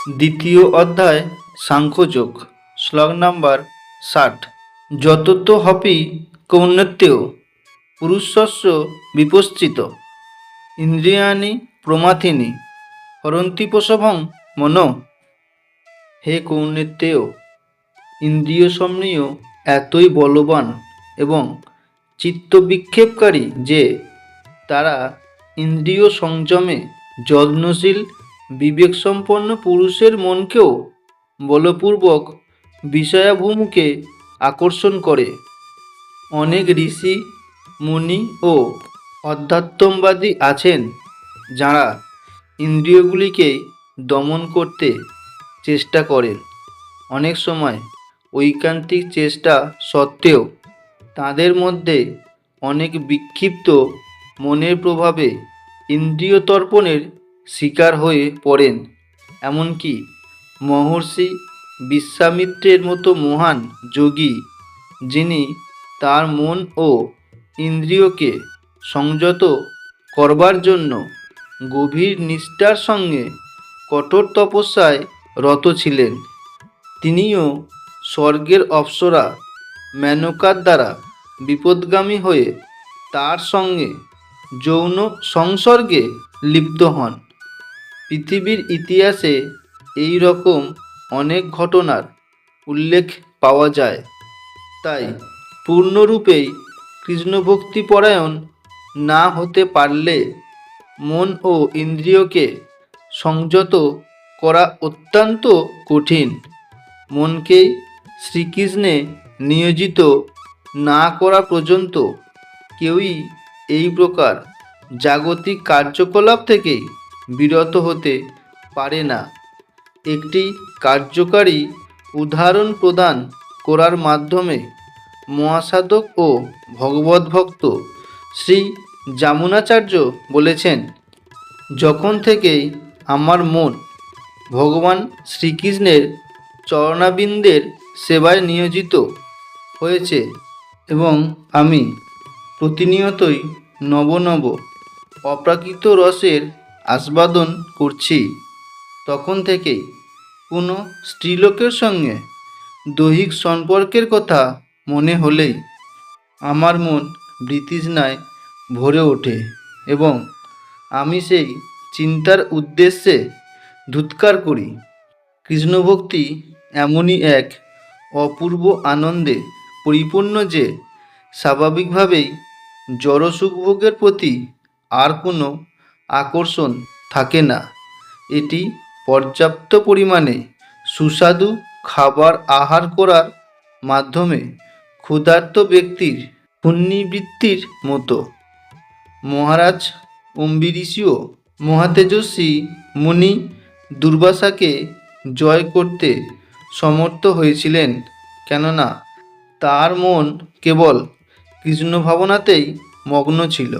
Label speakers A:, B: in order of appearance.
A: দ্বিতীয় অধ্যায় সাংখ্যযোগ। শ্লোক নাম্বার 60। যততো হপি কৌন্নত্যেও পুরুষস্য বিপশ্চিত ইন্দ্রিয়াণি প্রমাথিনী হরন্তি প্রসভং মনো। হে কৌন্নত্যেয়, ইন্দ্রিয় সমূহ এতই বলবান এবং চিত্তবিক্ষেপকারী যে তারা ইন্দ্রিয় সংযমে যত্নশীল বিবেকসম্পন্ন পুরুষের মনকেও বলপূর্বক বিষয়াভিমুখে আকর্ষণ করে। অনেক ঋষি মুনি ও অধ্যাত্মবাদী আছেন যাঁরা ইন্দ্রিয়গুলিকে দমন করতে চেষ্টা করেন। অনেক সময় ঐকান্তিক চেষ্টা সত্ত্বেও তাঁদের মধ্যে অনেক বিক্ষিপ্ত মনের প্রভাবে ইন্দ্রিয় তর্পণের শিকার হয়ে পড়েন। এমনকি মহর্ষি বিশ্বামিত্রের মতো মহান যোগী, যিনি তার মন ও ইন্দ্রিয়কে সংযত করবার জন্য গভীর নিষ্ঠার সঙ্গে কঠোর তপস্যায় রত ছিলেন, তিনিও স্বর্গের অপ্সরা মেনকার দ্বারা বিপদগামী হয়ে তার সঙ্গে যৌন সংসর্গে লিপ্ত হন। পৃথিবীর ইতিহাসে এই রকম অনেক ঘটনার উল্লেখ পাওয়া যায়। তাই পূর্ণরূপেই কৃষ্ণভক্তিপরায়ণ না হতে পারলে মন ও ইন্দ্রিয়কে সংযত করা অত্যন্ত কঠিন। মনকেই শ্রীকৃষ্ণে নিয়োজিত না করা পর্যন্ত কেউই এই প্রকার জাগতিক কার্যকলাপ থেকে বিরত হতে পারে না। একটি কার্যকারী উদাহরণ প্রদান করার মাধ্যমে মহাসাধক ও ভগবদ্ভক্ত শ্রী যামুনাচার্য বলেছেন, যখন থেকেই আমার মন ভগবান শ্রীকৃষ্ণের চরণাবিন্দের সেবায় নিয়োজিত হয়েছে এবং আমি প্রতিনিয়তই নব নব অপ্রাকৃত রসের আস্বাদন করছি, তখন থেকেই কোনো স্ত্রীলোকের সঙ্গে দৈহিক সম্পর্কের কথা মনে হলেই আমার মন বৃতৃষ্ণায় ভরে ওঠে এবং আমি সেই চিন্তার উদ্দেশ্যে ধূৎকার করি। কৃষ্ণভক্তি এমনই এক অপূর্ব আনন্দে পরিপূর্ণ যে স্বাভাবিকভাবেই জড় সুখভোগের প্রতি আর কোনো আকর্ষণ থাকে না। এটি পর্যাপ্ত পরিমাণে সুস্বাদু খাবার আহার করার মাধ্যমে ক্ষুধার্ত ব্যক্তির পুণ্যবৃত্তির মতো। মহারাজ অম্বরীশও মহাতেজস্বী মুনি দুর্বাসাকে জয় করতে সমর্থ হয়েছিলেন, কেননা তার মন কেবল কৃষ্ণ ভাবনাতেই মগ্ন ছিল।